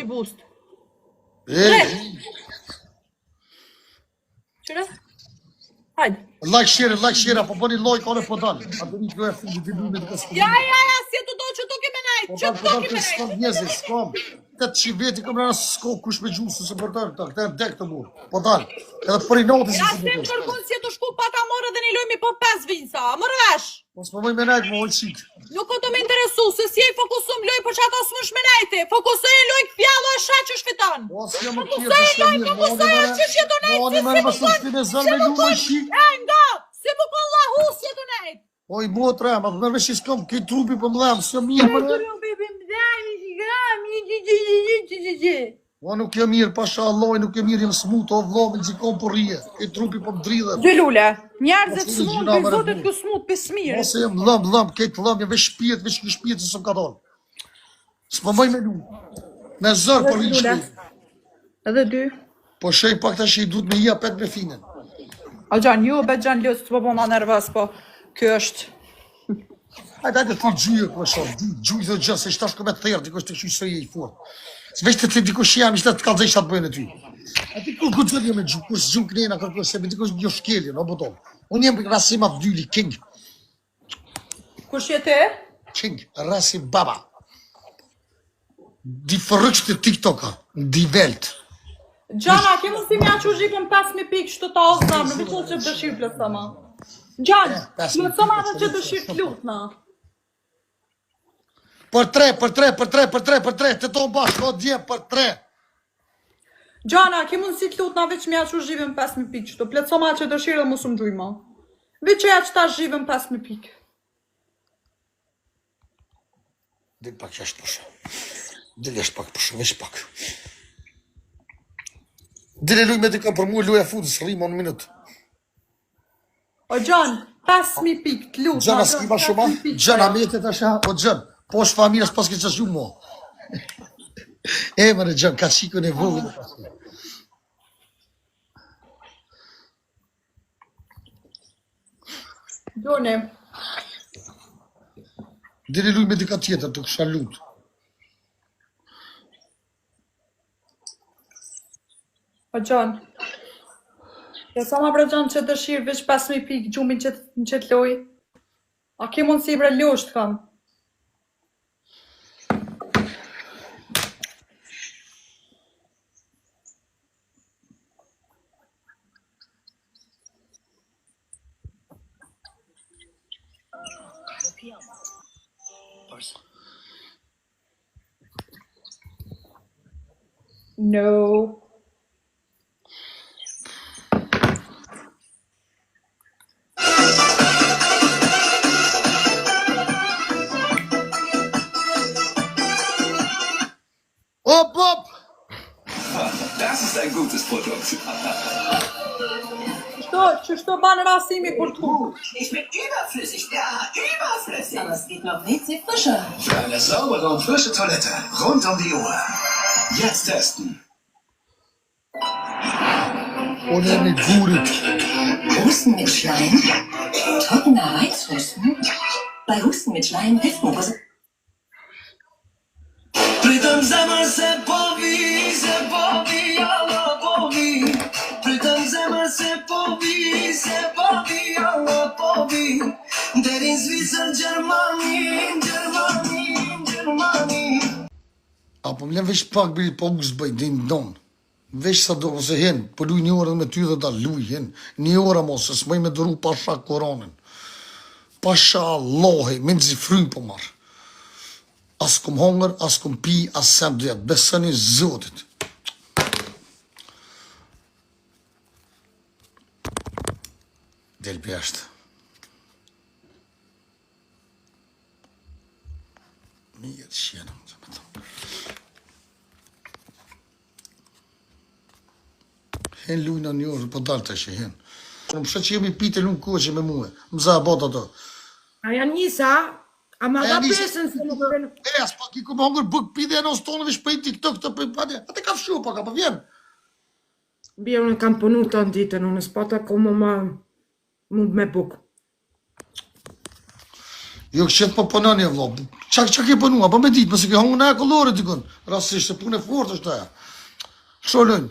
një boost. Ej, Qëre? Hajde. like share, apo bëni like ore po dal. Atë një kjo e fundit të lumit të Ja, si e të do që duke me najtë, që Po dal duke të me s'kam najtë. njerëz, s'kam. 800 veti kam rënë s'ko kush me gjusë se për këta, këta e dek të mu. Po dal. Edhe për i notë Ja, se më kërkon si e të shku pa ta morë dhe një lojmi po 5 vinca, mërë vesh. Po s'po mëj me najtë, më ojtë qik. Nuk o të me interesu, se si e fokusum loj për që ato s'mësh me najti. Fokusoj e loj këpjallo e sha që shfiton. Po s'jam më Fokusoj e loj, fokusoj e që që të nejtë, Oni më më së shpine zërë me lu më qik. E nga, si më kon lahu si e të nejtë. Oj, motra, ma përme që s'kam këj trupi për mdhem, s'jam mirë për e. O nuk jam mirë, pasha Allah, nuk jam mirë, jem smut, o vlo, me gjikon për rije. Këj trupi për mdridhe. Dy lule, njerëzit smut, për zotit kë smut, për smirë. Ose jem lëm, këtë lëm, jem veç shpijet, veç kë shpijet, se s'm ka donë. S'po mëj me lu. Me zërë për rije shpijet. Edhe dy. Po shej pak të shej duhet me hija pet me finen. O gjan, ju bet gjan lësë të po ma nervës, po kjo është. Hajde të gjyë po shoh, gjyë dhe gjë, se shtash këme të thërë, dikush të këshy së i fort. Se veç të të dikush jam, ishte të kalzej shatë bëjnë e ty. A ti kur këtë gjë me gjyë, kush gjyë kënena kërkës, se me dikush një shkelje, no boton. Unë jem Rasim Abdyli, king. Kush je te? King, Rasim Baba. Di fërrëq të TikToka, di velt. Gjana, ke mund si mja që u zhipën 5.000 pikë që të osam, në vëqo që dëshirë plët të ma. Gjan, në të ma dhe që dëshirë të lutë na. Për tre, të tonë bashkë, o dje, për tre. Gjana, ke mund si të lutë na veç mja që u zhipën 5.000 pikë që të plët të ma që dëshirë dhe mu së më gjujma. Veç e që ta zhipën 5.000 pikë. Dhe pak që është përshë. Dhe është pak përshë, veç pak. Dhe luj me dika për mu, luj e fundës, rrima në minutë. O Gjan, 5.000 pikë të lutë. Gjana s'kima shumë, Gjana metet asha, o Gjan, po është familës pas këtë qasju mo. E mërë Gjan, ka qikën e vogën e pasë. Gjone. Dhe luj me dika tjetër, të kësha lutë. O Gjan, ja sa ma bre Gjan që dëshirë veç 5.000 pikë gjumin që të loj. A ke mund si bre losht kam? No. Hop, hop! Das ist ein gutes Produkt. Qështo banë rasimi kur të hu? Ich bin überflüssig, ja, überflüssig. Aber es geht noch WC frischer. Für eine saubere und frische Toilette rund um die Uhr. Jetzt testen. Unë e një gurit. Husten mit Schleim? Trockener Reizhusten? Bei Husten mit Schleim hilft Mucose. Pritëm zemër se po vi, Allah po vi. Pritëm zemër se po vi, Allah po vi. Deri në Zvicër, Gjermani. Apo më lem veç pak bërë, po më zbëj, dhe në donë. Veç sa do, ose hen, po luj një orë dhe me ty dhe da luj hen. Një orë mos, se s'mëj me dëru pasha Koranën. Pasha Allahi, me në zifryn po marë. As kom hongër, as kom pi, as sem dhjetë. Besëni Zotit. Del për jashtë. Mirë shjenë, më të më të. Hen luj në një orë, po dalë të që hen. Më shë që jemi pite lunë koqe me muhe. Më za bota të. A janë njësa, a ma da pesën se nuk përën... E, as pak i ku më hongër bëk pide e në stonë vish për i TikTok të për i pade. A te ka fshu pak, a pa vjen. Bia, unë kam punu të në ditën, unë s'pata ko më me buk. Jo këshet po punoni vëlla. Çka ke punua? Po me ditë, mos e ke hungër e kollore dikun. Rastisht se punë fort është ajo. Sholën.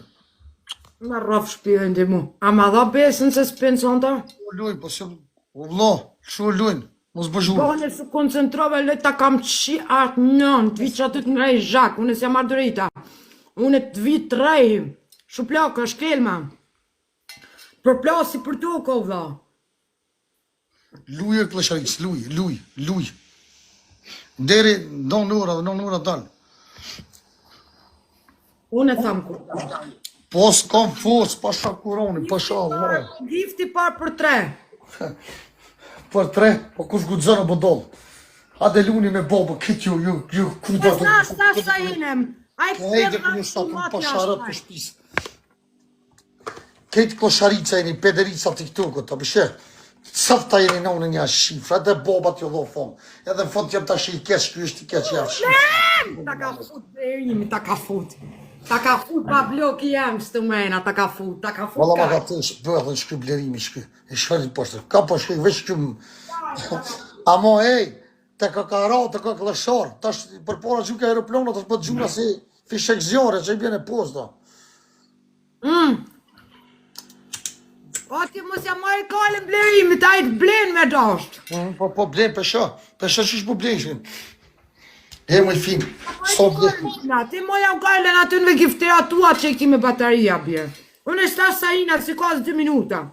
Ma rraf shpirën dhe mu. A ma dha besën se s'penson ta? Sholën, po se vëlla, sholën. Mos bëjur. Po në se koncentrove le ta kam qi atë nën, të vi që aty të ngrej zhak, unë s'jam ardërita. Unë të vi të rej, shuplaka, shkelma. Për plasi për toko, vëlla. Luj e klasharic, luj. Deri 9 ora dal. Unë e tham kur. Po s'kam forës, pa shakuroni, pa shalë. Gifti par për 3. Për 3, po kush guxon apo doll. Hade luni me bobo, këtë ju, ku do të... Sa sa jenem. Aj Hejde për një shtatë në pasharat për shpisë. Këtë kosharica e një pederica TikTokut, të bëshe. Safta jeni në unë një shifra, edhe bobat jo dho fond. Edhe në fond jam të shi i keq, kjo është i keq jam shifra. Ta ka fut berimi, ta ka fut. Ta ka fut pa bloki jam së mena, ta ka fut Valla ma ka ka. të shpëdhën shky blerimi shky. E shfalin poshtë. Ka po shky veç këm... Amo ej, te ka kara, te ka klashar. Tash për para gjuka aeroplonat, tash për gjuna si fishek zjare, që i bjene posta. O ti mos ja marri kalën blerimi, ta i të blen me dasht. Po blen, pesha qish po blenshin. E më i fin, sot dhe... Ti moja u kalën aty në giftera tua që i ki me bataria bje. Unë e shtas sa ina si ka 2 minuta.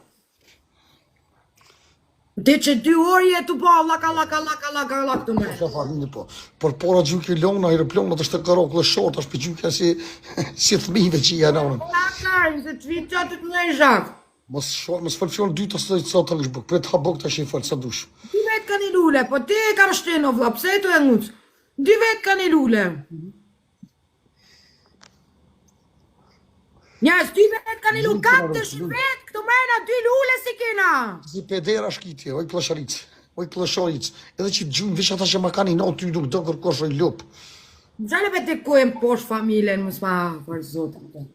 Ti që 2 orë jetu po, laka të me. Qa farini po, për para gjuki lona, aeroplonat është të karo klëshort, është për gjuki si thmive që i janonën. Lakarin, se të vitë qatë të në i zhak. Mos falfion 2 të së të të lëshbuk, për të habok të shi falë, sa dush. 2 vetë ka një lule, po ti e kam shteno vla, pse e tu e ngucë? 2 vetë ka një lule. Njerës, 2 vetë ka një lule, 4 vetë, këtu mena 2 lule si kena. Si pedera shkiti, oj klasharic, edhe që të gjumë, vish ata që ma ka një natë ty nuk do kërkosh oj lup. Gjale me të kujem posh familjen, mos ma për zotë.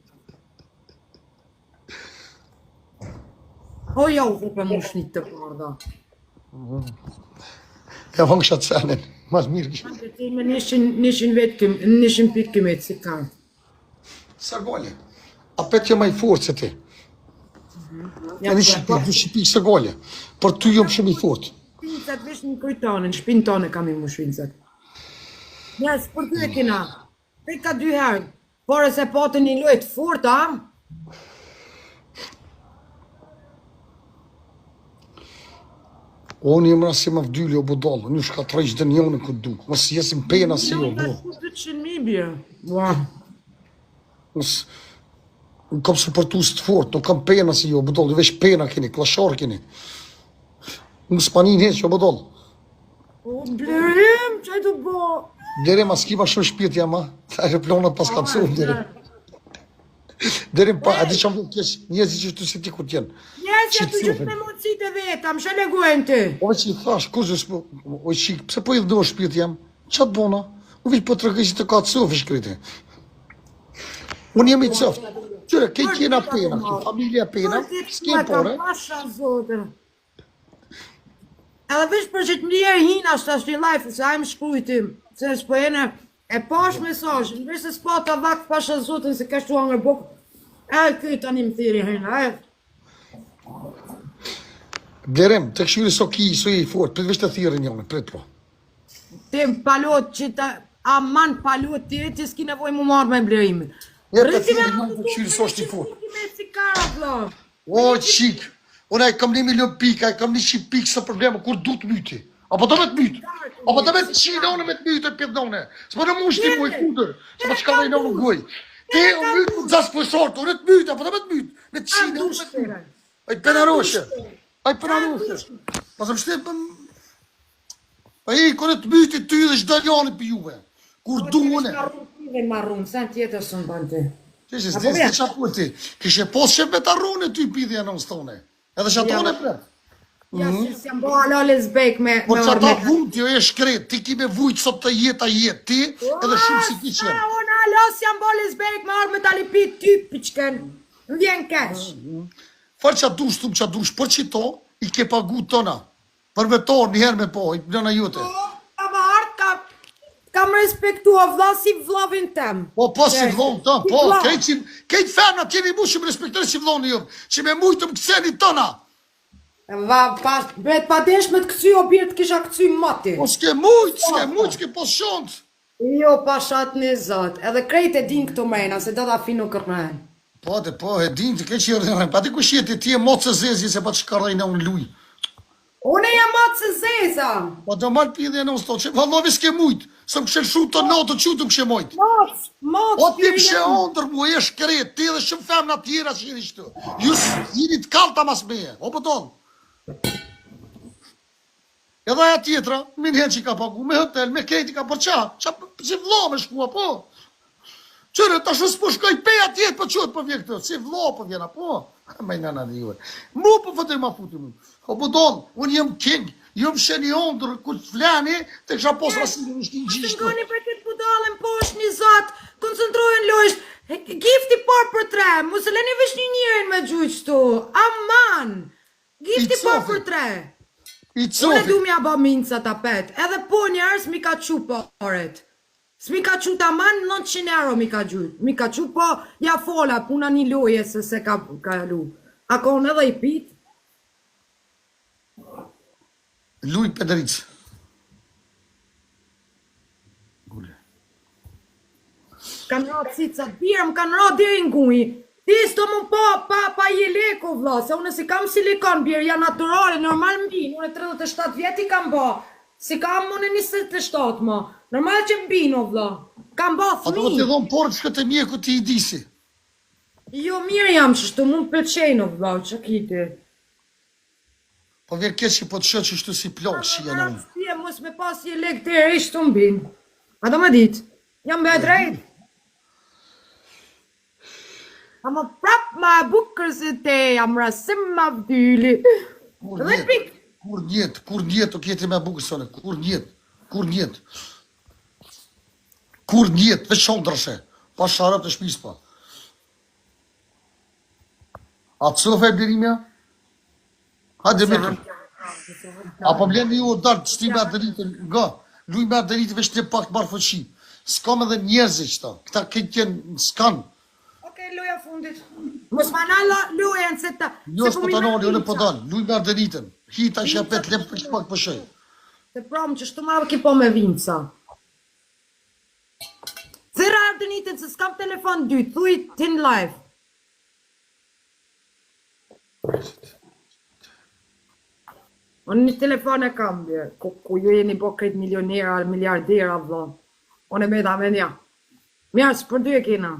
O jo, u për mushnit të parda. Ja vëngë shatë senen, mas mirë kishë. Ante ti me 100 vetë, 100 pikë këmet, si ka. Sa gole, a petë që ma i forë që ti. Ja 100 pikë, 200 pikë sa gole, për ty jom shumë i fortë. Shpincat vish në kujtonin, shpin tonë kam i mu shpincat. Njerës, për ty e kina, pe ka 2 herë, por e se pote një lojtë fort, a? Unë jem rasi më vdyli o budallë, një shka të rejqë dhe njone këtë dukë, mësë jesim pena si o Në bu. 200.000 bje. Ua. Mësë, në kam supportu së të fort, nuk kam pena si o budallë, veç pena keni, klashar keni. Mësë panin heq o budallë. O, blerim, që e të bo? Derim as kima shumë shpirti ama, të aeroplonat pas kam cumë derim. Derim pa, a di që më kesh, njëzi që të si ti ku t'jen. Njerëzja të gjithë me mundësit e veta, më shalegojnë ti. Ove që i thash, kuzës, oj qik, pse po i dhdo shpirti jam, qatë bona, u vish po të rëgëj që të ka të cëf, shkriti. Unë jemi cëft, qyre, kej kjena pena, familja pena, s'ke pore. Pasha zotër. Edhe vish për që të njerë hina shtë ashtë një life, se ajmë shkrujtim, se s'po jene e pash mesaj, në vish se s'po të vakë pasha zotën se ka shtu angër bokë, e këj tani më thiri hina, e. Blerem, të këshyri so ki, so i fort, prit vish të thirë njone, prit po. Ti më palot që ta, aman palot ti, që s'ki nevoj mu marrë me blerimin. Ja, të thirë njone, të këshyri so është i fort. Me cikara, vlo. O, qik, unë e kam 1 milion pika, e kam 100 pikë së problema, kur du të myti. Apo do me të mytë, apo do me të qinone me të mytë e pjetë none. S'po në mushti po i kudër, që po të shka dhe i none goj. Ti o mytë ku të zasë përsartë, unë e të mytë, apo do me të mytë. Me të qinone me të mytë. Aj penaroshe, aj penaroshe. Pasëm shtepë, aj kone të mytë ty dhe shdaliani për juve. Kur du une. Dhe marrun, sa tjetër së në bante. Qeshe, s'di s'di qa po ti. Kishe pos që me të arrune ty pidhja në stone. Edhe që atone pret. Ja, si s'jam bo alo lesbek me Po që ata orme. vund jo e shkret, ti ki me vujt sot të jetë a jetë ti, edhe shumë si ti qenë. Unë alo s'jam bo lesbek me orme tali pi ty piqken. Më vjen kesh. Farë që dush, thumë që dush, për që to, i ke pagu tona. Për vetor njëherë me po, i nëna jute. Kam ardh, kam respektua vlla si vllavin tem. Po si vllon të, po, kejt femna tjeni mu që më respektoni si vlloni ju, që me mujtë më këceni tëna. Bet pa desh me të këcy o birë të kisha këcy mati. Po s'ke mujtë, s'ke po shontë. Jo, pashat në zot, edhe krejt e din këto mrena, se do da finu kërmen. Po, e din të ke që rrën, pa ti ku shjeti ti e motë se zezi se pa të shkarajna unë luj. Une jam motë se zeza. Po do malë pidhe në usto, që vallovi s'ke mujtë, se më këshel shu të natë të qutëm këshe mojtë. Motë, O ti këshe ondër mu, e shkret, ti dhe shumë femna tjera që jeni qëtu. Ju jeni të kalta mas meje, o pëton. Edhe aja tjetra, min hen që i ka pagu, me hotel, me krejti ka përqa, që vlo me shkua, po. Qërë, ta shu s'po shkoj peja tjetë, po qëtë po vje këtë, që vlo po vjena, po. Me nga në dhe juve. Mu po fëtër ma futi mu. O pëton, unë jem king, jem sheni ondër, ku të flani, të kësha pos rasinë në shkin gjishtë. Të ngoni për këtë budalën poshtë një zot, koncentrojnë lojsh, gifti par për tre, mu se leni vesh një njërin me gjujqëtu, aman, gifti par për tre. I Unë cofi. du mja ba minca tapet, edhe po njerës mi ka qu paret. S'mi ka qu taman 900 euro mi ka gjujt. Mi ka qu po, ja fola, puna një loje se ka lu. A kon edhe i pit? Luj Pederic. Gule. Kanë ra cicat birë, më kanë ra diri nguj. Ti s'to më pa jeleko vla, se unë si kam silikon birë, ja naturale, normal mbin, unë 37 vjeti kam ba. Si kam unë 27 ma, normal që mbin o vla. Kam ba A do të thmi. dhon porë që këtë mjeku ti i disi. Jo, mirë jam qështu, mund pëlqejnë o vla, që kiti. Po vjen keq që po të shë që shtu si plok që janë unë. Stie, mos me pas jelek të e ishtë të mbin. A do me dit, jam be drejt. Am a prap ma bukër se te, jam rasim ma vdyli. Dhe pik. Kur njetë, o kjeti me bukë sone, kur njetë. Kur njetë, veç shondrashe, pa sharët e shpis pa. A të sofe e blirimja? Hajde me të. Apo blenë ju o darë të sti me adëritën, nga, luj me adëritë veç të pak të marë fëqi. S'kam edhe njerëzi qëta, këta këtë jenë s'kanë. Okej, loja fundit. Mos ma nalla lojen se ta... Jo s'po të noni, unë po dalë, luj me adëritën. Hita që apet lem për pak përshëj. Se prom që shtu ma ki po me vinca. Zera ardënitën se s'kam telefon dytë, thuj tin live. Unë një telefon e kam bjerë, ku ju jeni bo krejt milionera, miljardera, vlo. Unë e me da me nja. Mjarë, së për dy e kena.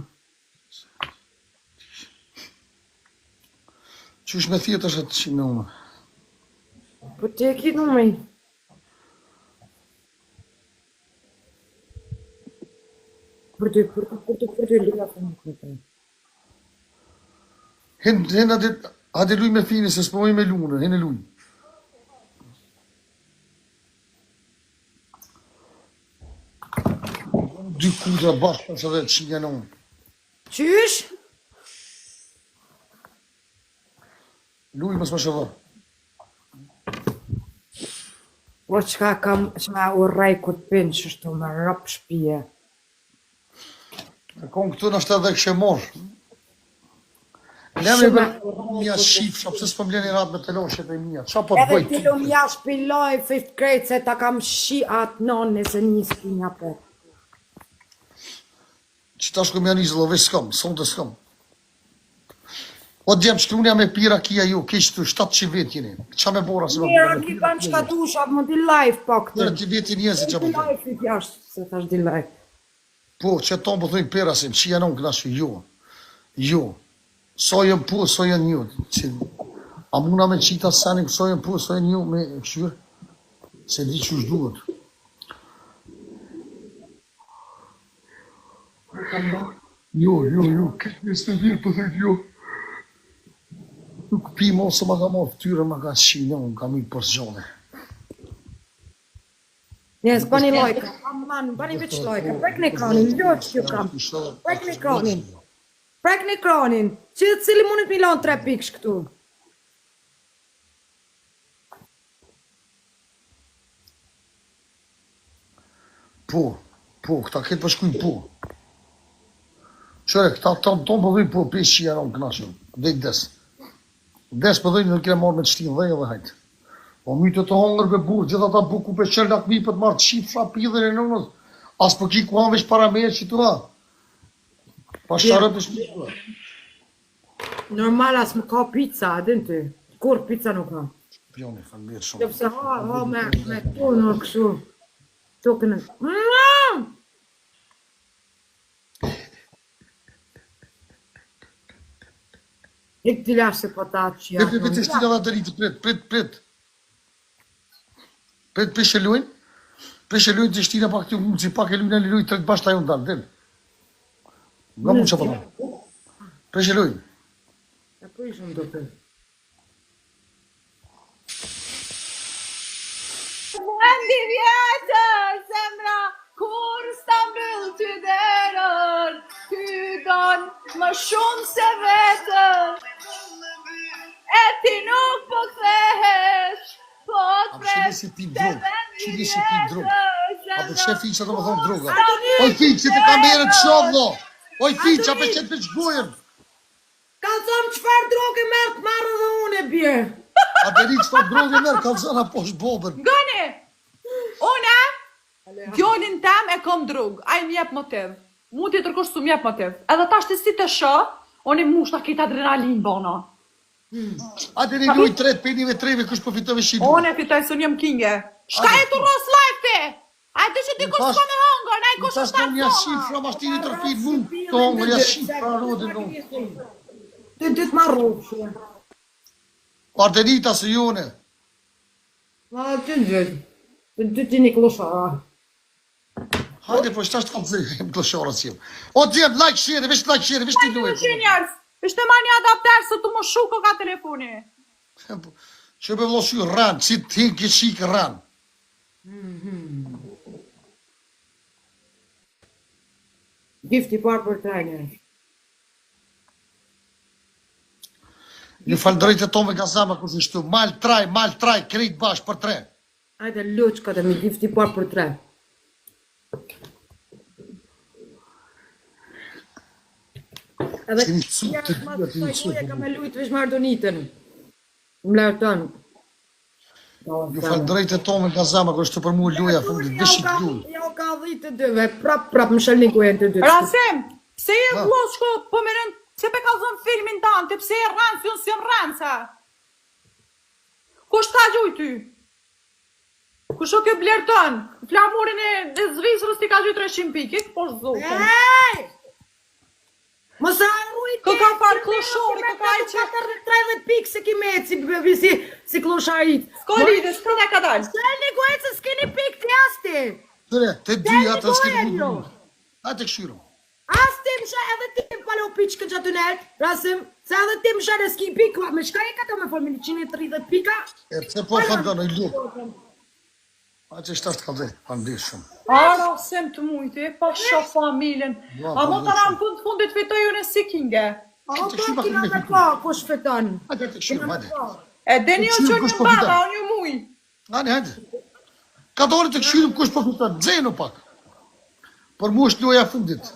Qysh me thjetë është atë qimë në unë? Po ti e ki në me. Për ty, lila për në këtë. Hen ade luj me fini, se s'pomoj me lunë, hen e luj. Dy kudra bashkë, që dhe qimë në unë. Qysh? Luj mësë më shëvë. Po qka kam, që me urrej këtë pinë që shtu me rëp shpije. E kom këtu në 70 kështë e morë. Lemi për mija shifë, pëse s'pëm leni ratë me teloshet e mija. Qa po të Edhe bëjt? ti lu mja shpiloj fift krejt se ta kam shi atë non nëse një spinja për. Që ta shku mja një zëllove s'kam, sonë të s'kam. O djemë shkrunja me pira kia ju, kishtu 700 vetë jeni. Qa me bora se më Mira, ki kam qka dusha, më di live pak të. Nërë të vetë njëzit që Di më të. live fit jashtë, se thash di live. Po, që tonë po thujnë perasin, që janë unë knashu, jo. So jënë po, so jënë një. A muna me qita sanin, so jënë po, so jënë një me këshyrë. Se di që shduhet. Jo, këtë një së virë për thëjtë jo. Nuk pi mosë më ka morë fëtyre më ka shinë, unë kam i për zgjone. Njes, bani lojka, aman, bani veç lojka, prek në ekranin, jo që ju kam. Prek në ekranin. Prek në ekranin, që cili mundet mi lanë 3 piksh këtu. Po, këta këtë përshkujnë po. Qëre, këta tonë përdojnë po, 500 euro në knashën. Dhe i des. Des përdojnë në kire marrë me të shtinë dhe edhe hajtë. O mytë të hongër për burë, gjitha ta buku për qërë lakmi për të marrë të shqipë shapidhër e nënës. As për ki ku hanë veç para me e që të va. Pa sharë për shqipë. Normal as më ka pizza, adin ty. Kur pizza nuk ka. Pjoni, falmirë shumë. Sepse ha me këtu në kështu. Tokën e... E këti lashe patat që janë. Prit, shtina dhe të rritë, prit. Prit, peshe lujnë. Peshe lujnë të shtina pak të mundë, si pak e lujnë e lujnë, tret bashkë ta ju ndalë, del. Nga mund që pa ta. Peshe lujnë. E po ishëm do të. Vendi vjetër, zemra, kur s'ta mbyll ty derën, ty don më shumë se vetën, e ti nuk po kthehesh, po të Shqili si pin drogë, shqili si pin drogë. Apo shefi që të më thonë droga. Oj, Oj fiq, që të kamerën të shodhlo. Oj fiq, që apë qëtë për qgojën. Ka thëmë qëfar droge mërë të marrë dhe unë e bje. A të rritë që të droge mërë, ka zëna poshtë bobën. Gani, une, djolin tem e kom drug, a i mjep motiv, mu t'i tërkosh su mjep motiv, edhe ta shtë si të shë, unë i mushta këtë adrenalin bona. A të rritë lujë tret, penive treve, kush përfitove shqipu. Unë e fitoj së njëm kinge. Shka e të rros live ti? A e të që ti kush s'ko me hongër, a i kush Në është ta një shqip, fra mashtini të rëfit mund, të hongër, ja shqip, fra rodin nuk. Të ditë ma rrugë. Ardenita se jone. Ma të gjithë. Të ditë një kloshara. Hajde, po shtash të kalëzë, e më kloshara si jem. O, djemë, like, share, vesh like, share, vesh të lujë. njerës, ishte ma një adapter se të më shuko ka telefoni. Që be vloshu ranë, që të hinë këtë shikë ranë. Gifti parë për të njerë. Një falëndërejt e tome ka zama kërë shtu. Mal traj, krejt bashkë për tre. Ajde luqka dhe mi gifti parë për 3. Edhe Që një cupë të ma dhja të një të ka cupë. me lujtë vesh mardonitën. Më lërë tonë. Një falëndërejt e tome ka zama kërë shtu për mu luja fundit, veshik luj. Ja o ka 12, prap, më shalni ku e në të 2. Rasim, pse je vlos shko po më rënd, që pe ka zonë filmin tanë, të pse je rënd, si unë si jam rënd, sa? Kush ta gjuj ty? Kush o ke blerton? Flamurin e Zvicrës ti ka gjuj 300 pikë, po zotën. Ej! Mos e arrujt Kë ka parë kloshori, kë ka i që... 30 pikë se ki me si klosharit. S'ko lidhe, s'ka dhe ka dalë. Se një gojtë se s'kini pikë të jasti. Tëre, të dy atë Deni s'ke gojen, mu jo. Hajde këshyro. Astim shë edhe tim palo piqë këtë gjatë nërë, Rasim, se edhe tim shë edhe s'ki pikë, me shka e ka të me formi 130 pika? E pse po thëmë të në i lukë. A që shtash të kalde, fandir shumë. Ara, sem të mujti, pa shoh familjen. Ja, A mo po, të ramë fundit fitoj unë e si kinge. A të o kështu të pak kina me me fitu. pa, po shfeton. Hajde të këshyro, hajde. E deni o Kështu që kush një po baba, fiton? o një muj. Hajde. Ka dole të këshyro kush po fiton, dzenu pak. Por mu është loja fundit.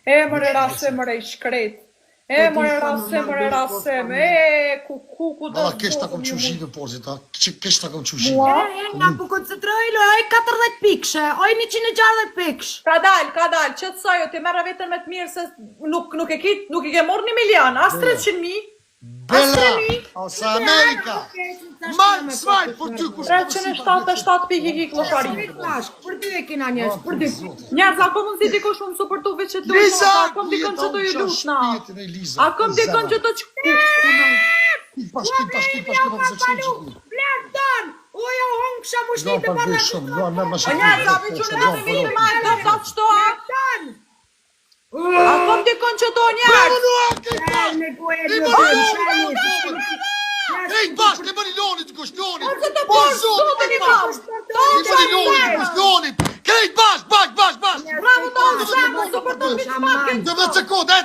E mëre rasem, mëre i shkret. E mëre rasem, e ku do Dalla kesh ta kom që shqinë porzit, ha? Kesh ta kom që shqinë. Mua? E nga po koncentroj, oj 40 pikëshe, oj 160 pikësh. Ka dal, që të sojo, ti merë vetën me të mirë se nuk i ke morë 1 milion, as 300.000. Bella, ose Amerika. Man, svajt, për ty kush po 377 pikë i ki kloshari. Për ty e kina njës, për ty. Njerëz, a kom mundësi dikush më supportu veç që të Liza, a kom dikon që të ju lusna. A kom dikon që të që... Blerton, ujo hongë kësha mu shnitë për në O njerëz, a veç unë të vinë ma e të të qëto, a? A kom dikon që të njerëz? Ej, bash, të bëni lonit, kush lonit. Orë të porë, zotë një kam. Të bëni lonit, kush lonit. Krejt, bash. Bravo të orë, zemë, supportu mi të maken. Të vë të kodë, e,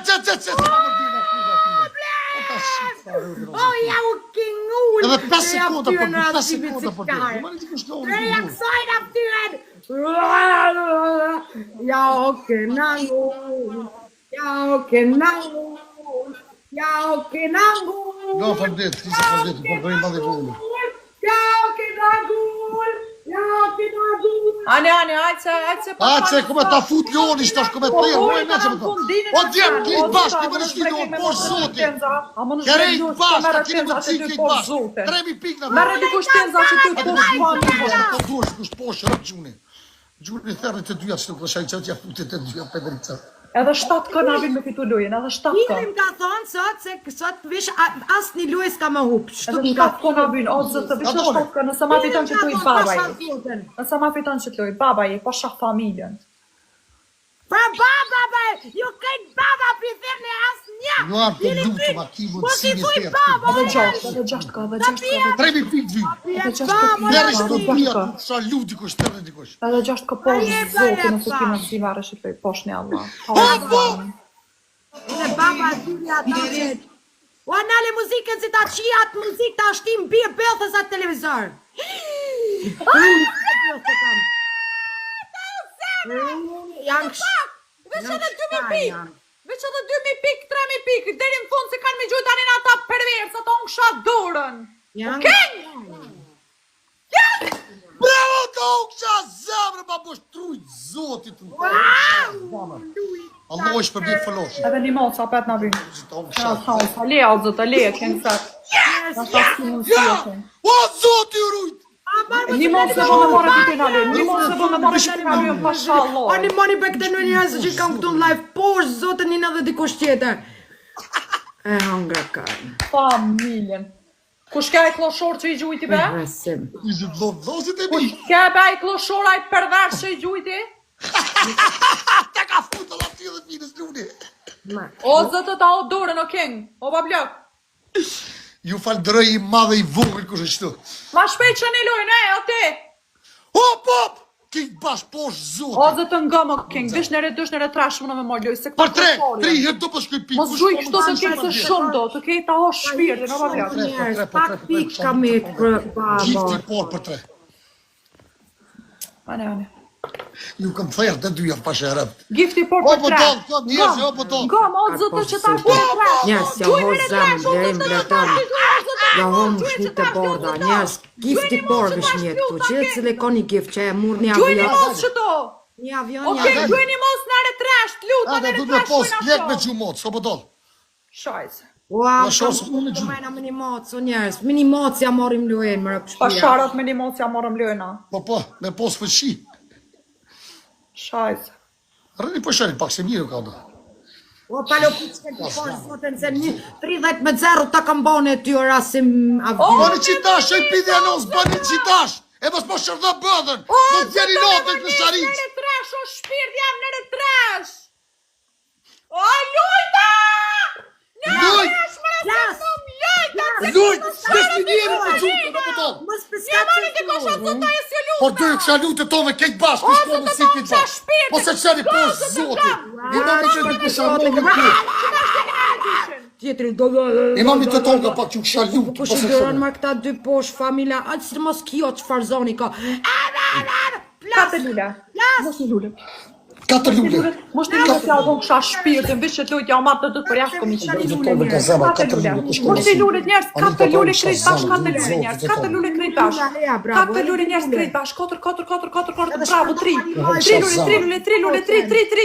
Oh, ja u king ullë. Edhe 5 sekonda për ty, 5 sekonda për ty. Ma në të kushtohën Tre të jaksojnë aftyrën. Ja oke nangull. Ja oke nangull. Ja oke nangull. No, fërdet, ti se fërdet, për bëjmë madhe vëllë. Ja oke nangull. Ja oke nangull. Ani, hajtë se A, që këme ta fut Loni, shtash këme të tërë, mojë me që më të. O, djemë, kejtë bashkë, këme në shkini, o, poshë zoti. Kërejtë bashkë, ka kini më të cikë kejtë bashkë. 3.000 pikë në Merë dikush tenza që ty poshë familjen. Po duesh kush poshë, rëpë gjuni. Gjuni thërë të dyja që të këshaj që t'ja futit të dyja Pedrica. Edhe 7 kë na vinë me fitu lojën, edhe 7 kë. Ilim ka thonë sot se sot vish asë një luaj s'ka më hupë. Edhe 7 kë na vinë, o zëtë, vishë 7 kë, nëse ma fiton që t'loj baba i. Nëse ma fiton që t'loj baba i, pa shah familjen. Pra baba, ju kejtë baba për thirë asë një. Ju arë të lutë, ma ki më të Po si sinje thuj të baba, Edhe 6 kë, edhe 6 kë. 3.000 pikë vyjë. Njerë që të dhja të shalu dikush, të dhe dikush. Edhe 6 kë poshë zotin, nëse ti në si varë që t'loj poshë një Allah. Dhe baba dhja ta qëtë. O anale muzikën si ta qiat muzikë ta shtim birë bëllës atë televizor. Janë kështë. Veç edhe 2.000 pikë. Veç edhe 2.000 pikë, 3.000 pikë. Deri në fund se kanë me gjujtë anin ata perversa, ta unë ksha dorën. Okej? Bravo të unë qa zemrë, ma bosh trujt, zotit trujt. Allah është për bitë fëlloshi. Edhe një mos, apet na vinë. Le, o zëtë, le, kënë sëtë. Në ta si mund si o kënë. O, zotit rujt! Një mos se bënë marë të në lujë. Një mos se bënë marë të në lujë, pasha Allah. O një moni për këtë në njërës që kam këtu në live, poshë zotë një në dhe dikush tjetër. E hangra kanë. Familjen. Kush ka e kloshor që i gjujti be? Resim. Ishtë vlozit e mi. Kush ka be e kloshor a i perversh që i gjujti? Te ka futë la ti dhe finës luni. O zëtë ta o dorën o king, o bablok. Ju falëndëroj i madhe i vogël kush është tu. Ma shpejt që një lojnë, o ti. Hop, hop! Kejtë bash posh O zotit. zëtë nga më king, dysh nere trash më në me mojë lojë, se këta Për 3 hëtë do për shkoj pikë. Mos gjuj kështu se kemë se shumë do, të kejtë ta o shpirtin, o bablok. Njerës, pak pikë ka me për baba. Gifti por për 3. Ane. Ju kam thërë të dyja pashe e rëpë. Gifti por O për po tre. tonë, këtë njerëzë, o po tonë. Gom, o zëtë që ta për tre. Njerës, ja ho zemë, blerim, bletam. Ja ho më shni të borda, njerës, gifti por vish njetë tu. Që e cile ko një gift që e mur një Gjuj një avion. mos që to. Një avion, Okej, një gjuj një mos në retresht, lutë, në Ate, du me retresht pos, shkojnë lek me ato. gjumot, s'o po tonë. Shajzë. Ua, Ma shosë, unë me kam gjumë. mena me një mocë, o njerës, me një mocë ja morim lujen më rëpë Pa shpia. sharat me një mos ja morëm lojna. Po, me pos fëshi. Shajzë. Rëni po shëri, pak se mirë ka do. O, palo piçken të ponë, zotën se një 30-0 të kam bone ty o rasim avion. Bani qitash, e pidi anons, bani qitash. E mos po shërdo bëdhen. Do të gjeri notën në Në sharic. retresh, o shpirt jam në retresh. O, lujta! Lujt! Plas! Lujt! S'kesh një njeri të gjumë, do po tonë. Mos Ja pëskat mani që të kosha tu. zota e si luta. Por do ju kësha lutë to me kejtë bashkë, O, kështë zëtë në si ta kejtë unë qa bashkë. shpirtin. Po se qëri po zotit. I mami të të kësha lutë në kërë. Tjetëri do I mami të tonë ka pak që kësha lutë. Po shëndëron ma këta dy posh familja, atë së mos kjo që farzoni ka. Kate lule. Mos një lule. Katër lule. Mos një lule t'ja unë kësha shpirtin, vish që t'lujt ja o matë të për jashtë komishin. Do tonë të zema, Kate katër lule. lule. Mos një lule njerës, kate lule krejt bash, kate lule njerës, kate lule krejt bash. Kate lule njerës krejt bash, 4, bravo, 3. 3 lule,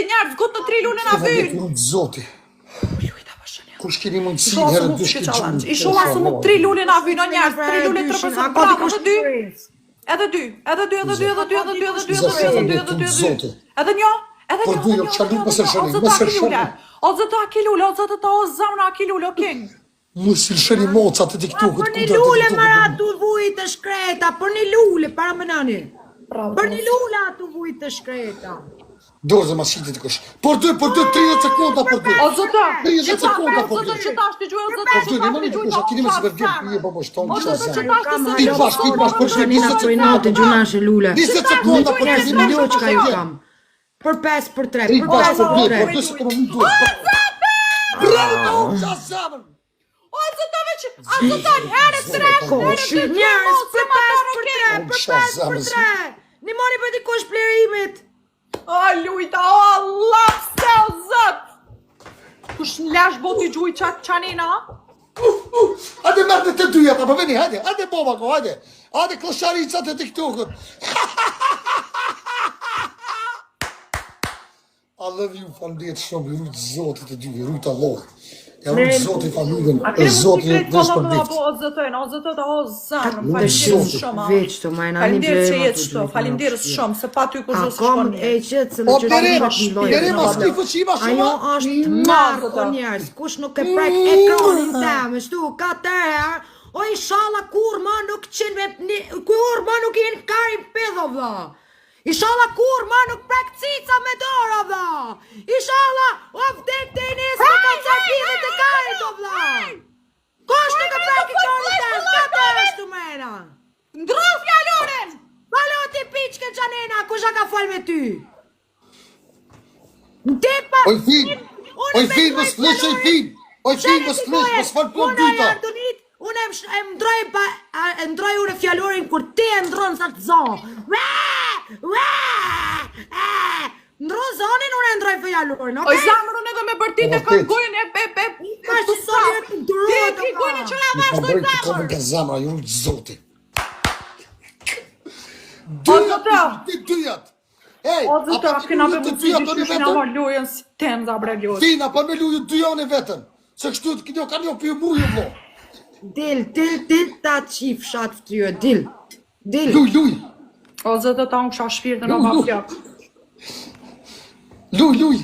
njerës, gotë në 3 lule na vynë. Zoti. Kush keni mundësi Shoha herë se nuk dysh shke këtë challenge. gjumë. I shoha se nuk 3 lule na vynë, o njerës, 3 lule 3%, bravo, edhe 2. Edhe 2. Edhe një. Por du jo qalu më sërshëri, më sërshëri. O zëtë aki lule, o zëtë ta o zamna aki lule, o king. Më sërshëri moca të tiktu, Për këtë një kudër lule të mara tiktu. tu vujt të shkreta, për një lule, para më nani. Bravo. Për një lule tu vujt të shkreta. Dorëzë ma shitit të kësh. Por 30 sekonda për 2. O zëtë, 30 sekonda për 2. zëtë që tash të gjuaj, o zëtë Por që 2, tash në të një gjuaj, kusha, kini me si përgjën, pije po shtonë o që zëtë që zanë. tash të Pit bash, për 20 Nina për i natë, gjunashe lule. 20 sekonda për 2 5 minut që ka ju kam. Për 5, për 3, Pit për bash, 5, për për 2, 3. por 2 sekonda më duhet. Bravo, qa zamën! O zëtë që a zotan herë 3, Koshi njerës për 5 Një mori për dikush plerimit. O, lujta, o, Allah, se o zët. Kush në lash boti gjuj qanina? Hajde mërë të dyja, ta përveni, hajde boba ko, hajde. Hajde klosharicat e TikTokut. I love you, falënderit shumë, rujtë zotit e dyve, rujtë Allah. Ja rujtë zotit familjen, e zotit dhe shpërbit. O zëtojnë, o zanë, falimderit shumë. Falimderit që jetë shto, falimderit shumë, se pa ty kur zë së shkon një. O, Berim, as ki fëqima shumë. Ajo është marrë, o njerës, kush nuk e prek ekranin temë, shtu, ka tërë, o inshallah kur ma nuk jenë karin pedho vla. Inshallah kur ma nuk prek cica me dora vla. Inshallah, o vdek të inesë me koncertimet e karit o vla. Kush nuk e prek ekranin temë, ka tërë është të mena. Ndro fjalloren! Baloti piqke qanena, kusha ka fol me ty? Ndepa... Oj fin, më skleq e fin. Oj fin, më skleq, më s'fal për dyta. Unë e ndroj unë e fjallorin kur ti e ndronë sa të zonë. Ndronë zonin, unë e ndroj fjallorin, okej? Oj zamërën edhe me bërtit e këngojnë e Ka që soli e të ndrojnë e këngojnë e që la vash dojnë Ka brejtë ka zamra, ju rujtë zotit. O zëtë! Ti dyjat. Ej, O zëtë, apo kena ti me dyjat mundësi të një që na vetën? ma lujën si tem za bre lujën. Fina, pa me luju dyjane vetën. Se kështu të kjo ka një për muje vlo. Dil ta qif shatë fëtyre, dil. Luj. O zëtë ta unë kësha shpirë në ma fjak. Luni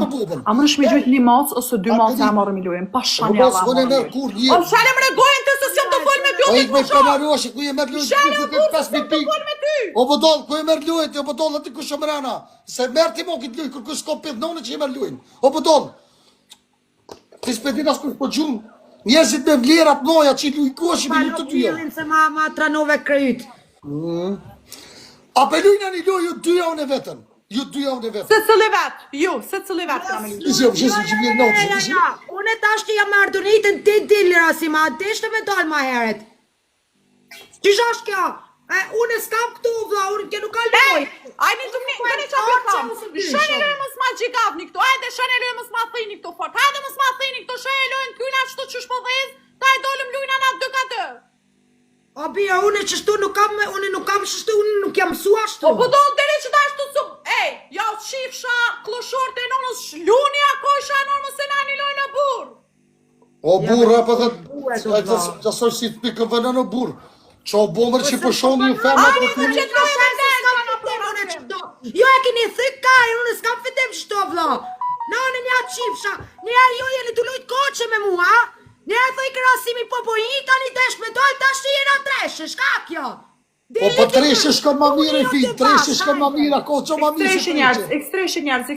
me bubën. A më në shmi gjujt një mos ose 2 mos e a marrë mi lujën, pa shanja Mos va kënë e marrë merë mi kur lujën. O një. shale më regojnë të se s'jom të folë me O pjotit ik me më shoh. penaroshi, ku je merë lujë Shale më burë se 5.000 s'jom të pikë. folë me ty. O bëdoll, ku e merë lujët, o bëdoll, ati ku shumë rana. Se merë ti mo këtë lujë, kërkush s'ko pithë none që je merë lujën. O bëdoll, ti s'pedin as kush po gjumë. Njerëzit me vlerat noja që i lujë koshi me ju të dyja. Palopilin se ma tranove kryt. A pe lujnë një lujë, ju dyja unë e vetën. Ju dyja unë e vetën. Se cëli vetë, ju, se cëli vetë kam e lujën. Ishë që vlerë notë, ishë. Unë e tash që jam ardunitën ti dilira si ma deshte me dalë ma heret. Qisha është kjo? Unë e s'kam këtu vla, unë kjo nuk ka loj. Ajni të më që për thamë. Shani lojë mësë ma gjikavni këto, ajde shani lojë mësë ma thini këto fort. Hajde mësë ma thini këto, shani lojën t'kyna që të qysh po dhezë, ta e dolëm lujna na 2-2. O bia, unë qështu nuk kam qështu, unë nuk jam mësua shtu. Po do në dere që ta është të cumë. Ej, ja u shifsha kloshorët e nonës shluni ako isha e nonës e nani lojnë e burë. O burë, apo dhe, qasoj si të pikë vënë në burë. Që o bomër që përshoni ju femët Ani për të kuni. që të lojnë e nani. Jo e kini thëk kajnë, unë s'kam fitem qështu vla. Në një qifsha, një jo jeni të lujtë koqe me mua, një thëj krasimi po një tani desh me dojnë, tash të jena treshe, shka kjo? Po për treshe shkën ma mire i finë, treshe shkën ma mire, ako që ma mire që treshe. Ekstreshe njerës.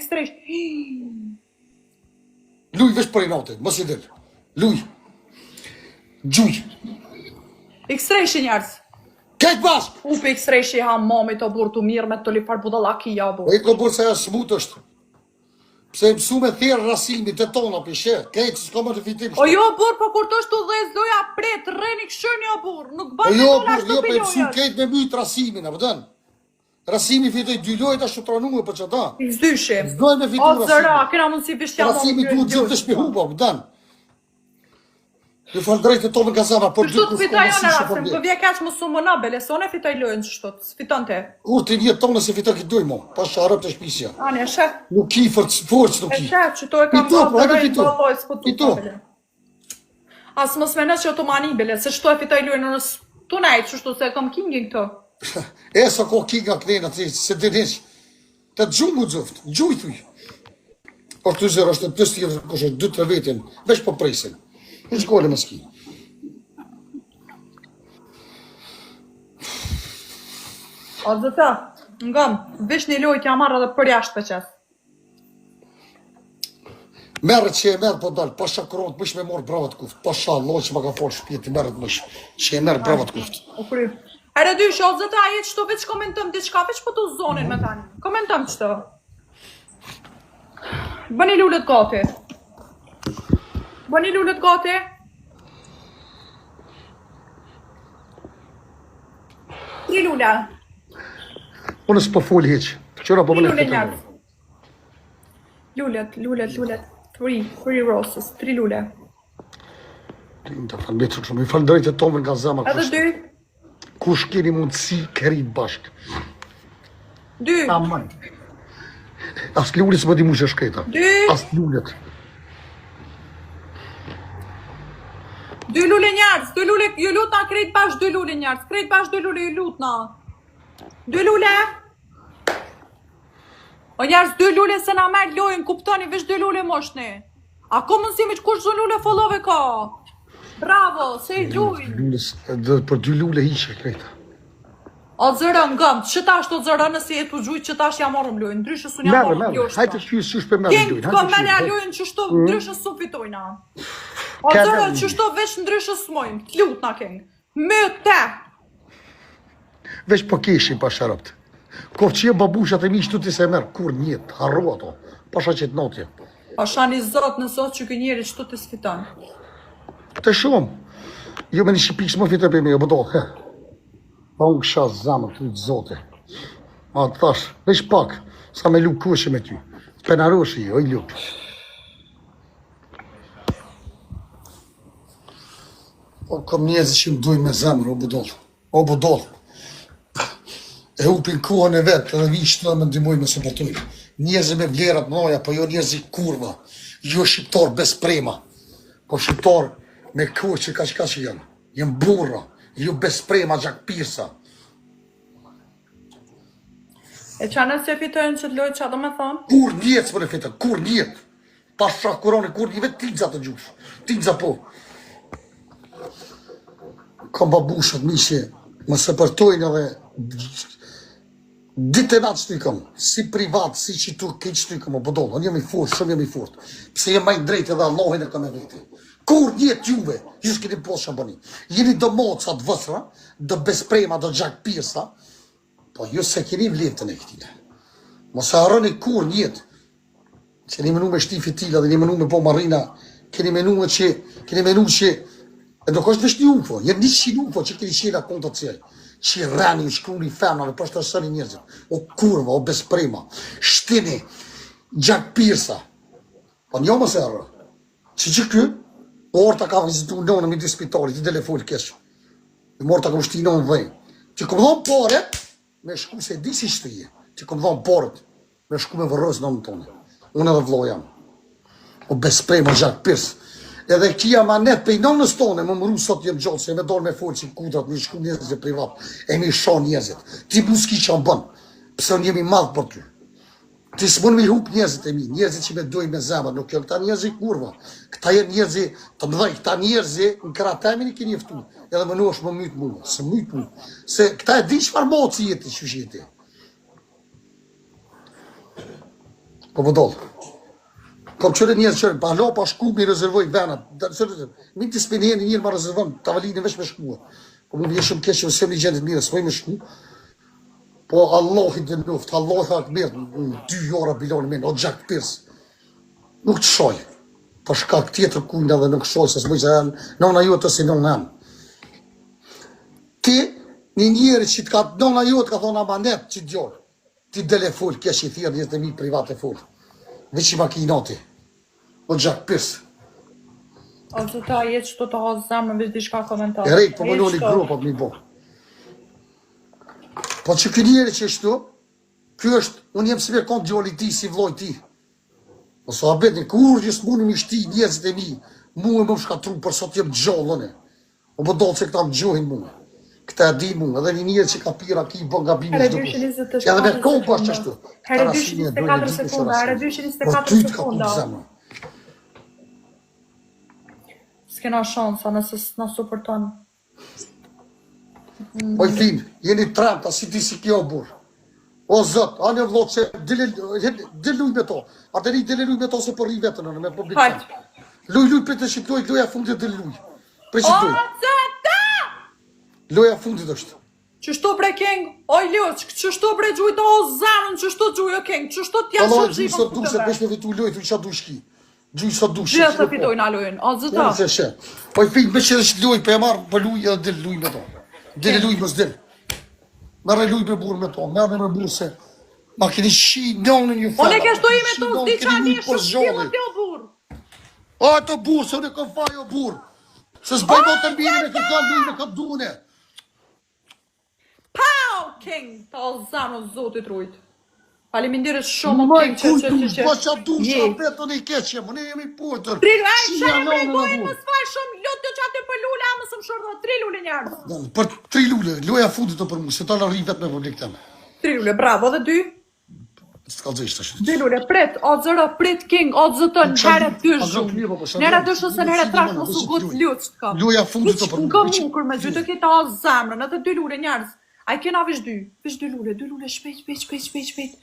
Luj vesh për i natë, mos i del. Luj. Gjuj. Ekstreshe njerës. Kejt bashk! Upe ekstreshe i ha mami të burë të mirë me të lipar budalaki ja Po burë. i ko burë se e smut është. Pse mësu me thjerë rasimi të tona pishe, kejt s'ko më të fitim O jo burë, po kur të është të dhez doja pret, reni këshërni o burë, nuk Po bërë jo me burë, ashtë jo të pe mësu pilojës. kejt me mytë rasimin, a pëtën? Rasimi fitoj 2 lojt ashtu tranume për që ta. Xdyshe. Zdoj me fitu O zëra, rasimi. kena mundësi bështja Rasimi duhet gjithë të shpihu, po pëtën. Ju falë drejtë të tonë gazama, por Kështu gjithë të nuk s'ko fitoj mësi në që rasëm, për për vje keq më sumë në bele, se one fitoj lojën që shtot, s'fiton te. Kur të vjetë tonë se fitoj këtë doj mo, pa sharëp të shpisja. Ani, e shë, Nuk ki forës nuk ki. që to e kam Fitu, po, hajde rejtë fitu. bëlloj, s'po tu Fitu. pa bele. As mos me nësë që të mani bele, se shto e fitoj lojën në nësë tu nejtë, që shtu se e kam kingin këto. E sa ko kinga kënena, se dinish. Të gjumë mu dzëft, gjuj thuj. Por të zërë është të tjërë, kështë 2-3 vetin, veç po presin. Në shkole më s'ki. O zëta, ngëm, vish një lojë t'ja marrë edhe për jashtë për qesë. Merët që e merë po dalë, pasha koronë, mësh me morë bravat kuft. Pasha, Allah që ma ka forë shpjeti, merët mësh, që e merë bravat kuft. O kry. Ere dy, o zëta, jetë qëto veç komentëm diçka, veç po të zonin me tani. Komentëm qëto. Bëni lullet gati. Bëni lullet gati. 3 lule. Unë s'po fol hiç. Qëra po më Lule leftë. njerëz. Lulet. 3 roses, 3 lule. Të falënderit shumë. I fal drejtë Tomën nga zemra. Edhe 2. Kush keni mundësi kërrit bashk. 2. Aman. As lule s'po di mushë shketa. 2. As lulet. 2 lule njerëz, 2 lule, ju lut na krejt bash 2 lule njerëz, krejt bash 2 lule ju lut na. 2 lule. O njerëz 2 lule se na merr lojën, kuptoni veç 2 lule moshni. A ko mundësi me kush 2 lule follove ka? Bravo, se i luajn. Lules, për 2 lule hiqe krejta. O zërën gëm, që tash të zërën nësi e të gjujt që tash jam marrëm lojën, ndryshë su një marrëm Merë. lojën. Hajtë të qysh për merë King, lojën. po merë lojën që shto ndryshë su fitojna. O zërën që shto veç ndryshë s'mojmë, t'lut na King. Me te. Veç po keshim pa sharëpt. Kofë që je babushat e mi qëtu ti se merë, kur njetë, harru ato. Pasha që të notje. O shani zot në sot që kënjeri qëtu të sfiton. Të shumë. Jo me një shqipik s'më fitë për me, jo bëdo. Pa unë kësha zamër të të zote. A të thash, veç pak, sa me lu kushe me ty. Penaroshi, oj lu. O, kom njëzë që më duj me zemër, o bëdoll. E upin kohën e vetë, edhe vi shtë dhe më ndimoj me sëpërtuj. Njëzë me vlerat mënoja, po jo njëzë i kurva. Jo shqiptar bez prema. Po shqiptar me kohë që ka që janë. Jënë burra, jo bez prema gjak pirsa. E qa nëse fitojnë që të lojë qa do me thonë? Kur njetë s'për e fitën, kur njetë. Pas shakuroni, kur njetë, tinza të gjush. Tinza po. Kam babushat mi që më sëpërtojnë edhe ditë e natë shtu i kam, si privat, si që tu këtë shtu i kam, o bëdollë, unë jam i fort, shumë jam i fort, pse jem majnë drejtë edhe Allahin e kam e veti. Kur njetë juve, ju s'keni posë shambani, jeni do mocat vësra, do besprema, do gjak pirsa, po ju se keni vletën e këtine. Mos e harroni kur njetë, që një menu me shtifi tila dhe një menu me po marina, keni menu që, e do kështë vesh një ufo, jenë 100 ufo që keni qela konta të cilë. Që rani, shkruni femnave, për shtërsëni njerëzit, o kurva, o besprema, shtini, gjak pirsa. Po njo më se arë, që kë, orta ka vizitu nënë me dy spitalit, i telefoni keshë, i morta ka ushti nënë dhejnë, që këmë dhonë pare, me shku se di si shtëje, që këmë dhonë paret, me shku me vërës nënë tonë, unë edhe vlo jam, o besprema, gjak pirsa. Edhe kia manet pe i nënës tonë, më mëru sot jem gjotë, se me dorë me folë që kudrat, me shku njëzit privat, e me shon njëzit. Ti buski që më bënë, pëse unë jemi madhë për ty. Ti s'mon me hup njëzit e mi, njëzit që me dojnë me zemër, nuk jo këta njëzit kurva. Këta jenë njëzit të mdhej, këta njëzit në kratemin i keni jeftu, edhe më nuash më mytë mu, se mytë mu. Se këta e di që farë moci jeti që shjeti. Po bëdollë. Kom qëre njëzë qërë, pa lo pa shku mi rezervoj venat, mi të spini njërë ma rezervon, tavalini vesh me shkua. Po mu bje shumë keqë, vësëm një gjendit mire, s'moj me shku. Po Allahin të luft, Allahin akë mirë, 2 ora biloni minë, o gjak pirs. Nuk të shoj, pa shkak tjetër kujnë edhe nuk shoj, se s'moj se janë, nona ju të si nona janë. Ti, një njëri që të ka, nona ju të ka thonë amanet që djorë, ti dele full, kesh i thirë, njështë e mi private full. Veç i makinati. O gjak pirs. O të ta jetë që të hasë zemë, veç di shka komentar. E rejtë, po më loni grupat mi bo. Po që kë njeri që shtu, kjo është, unë jem si me kontë gjoli ti, si vloj ti. O so abetni, kur gjës muni mi shti njëzit e mi, mu e më shkatru, për sot jem gjollëne. O më dollë se këta më gjohin mu. Këta e di mu, edhe një njërë që ka pira ki, bën gabime shdo kus. Edhe me kohë pas që shtu. Herë 224 sekunda, herë 224 sekunda. S'kena shansa nëse s'na supporton. Po i fin, jeni tremta, si ti si kjo burë. O zët, anë e vlot që diluj me to. A të një diluj me to se për ri vetën, me publik. Hajt. Luj për të shqiptoj, luja fundit diluj. Për O shqiptoj. zëta! Luja fundit është. Qështu bre King, oj Ljoq, qështu bre gjujt o zemën, qështu gjuj o King, qështu t'ja Allah, shumë gjuj gjivën sot dush, se pesh me vitu lojt, u qa dush ki. Gjuj sot dush. Gjithë të fitojnë alojnë, o zëta. Se she. Po i fin, me që është luj, për e marë, për luj edhe dil luj me to. Dil luj mës dil. Merre luj me burr me to, merre me burr se. Ma keni shi nonin ju falla. Unë e ke shtu ime të zdi që ani e shumë shpilë të jo burë. O, të burr, se unë e kam faj o burr. Se s'baj do të mbini me kërkan luj me kam dune. Pau, King, ta zanë o zotit rujt. Faleminderit shumë o Maj King kujtu, pa qa du Je. qa vetë në i keqje, më ne jemi portër. Trilu, e Shia që e nonin e bojnë më burr. sfaj shumë, lutë të që aty për lule, a më së më shordo, 3 lule njerës. Për 3 lule, loja fundit të për mu, se ta la rri vetë me publik teme. 3 lule, bravo, dhe 2. S'kallëzisht tash. 2 lule, prit, o zëra, prit King, o zëtën, herë dy shumë. Herë dy shumë, se herë trash më su gut lutë të kam. Loja fundit të për mu. Nga mukur me zy të kita o zemrën, edhe 2 lule njerës. A i kena vish 2, vish 2 lule, shpejt.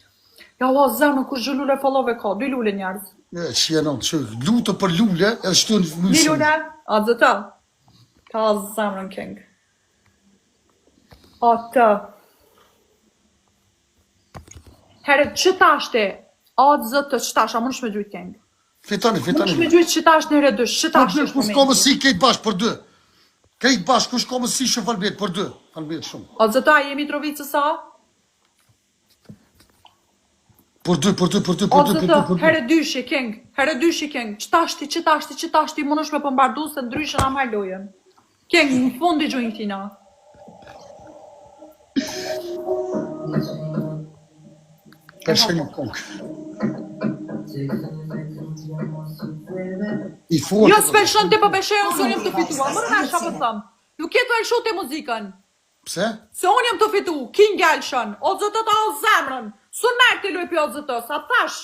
Ja o zemrën, kur zhë lule fallove ka, 2 lule njerës. E, që janon, që lutë për lule, edhe shtu në 2 lule, a zëta. Ka o zemrën King. O të. Herë, që tashte? O zëtë që tash, a më nëshme gjujt King. Fitani. Më nëshme gjujt që tash në herë 2, që tash Për 2, është kush ka mësi kejt bashkë për 2. Kejt bashkë, kush ka mësi shumë falbet për 2. Falbet shumë. O zëta, jemi Trovicë sa? Për 2. O zëtë, herë 2 King, që tashti, më nëshme pëmbardu se ndryshën am hajlojen. King, në fundi gjujnë tina. Pershen në kongë. I fort. Jo s'pelshon të përbeshejën se unë jem të fitua, më rrëna shka për thëmë. Nuk jetu e lëshu të muzikën. Pse? Se unë jem të fitu, King Elshon, o zëtë ta o zemrën, sun merë të lujpi o zëtë, sa thash.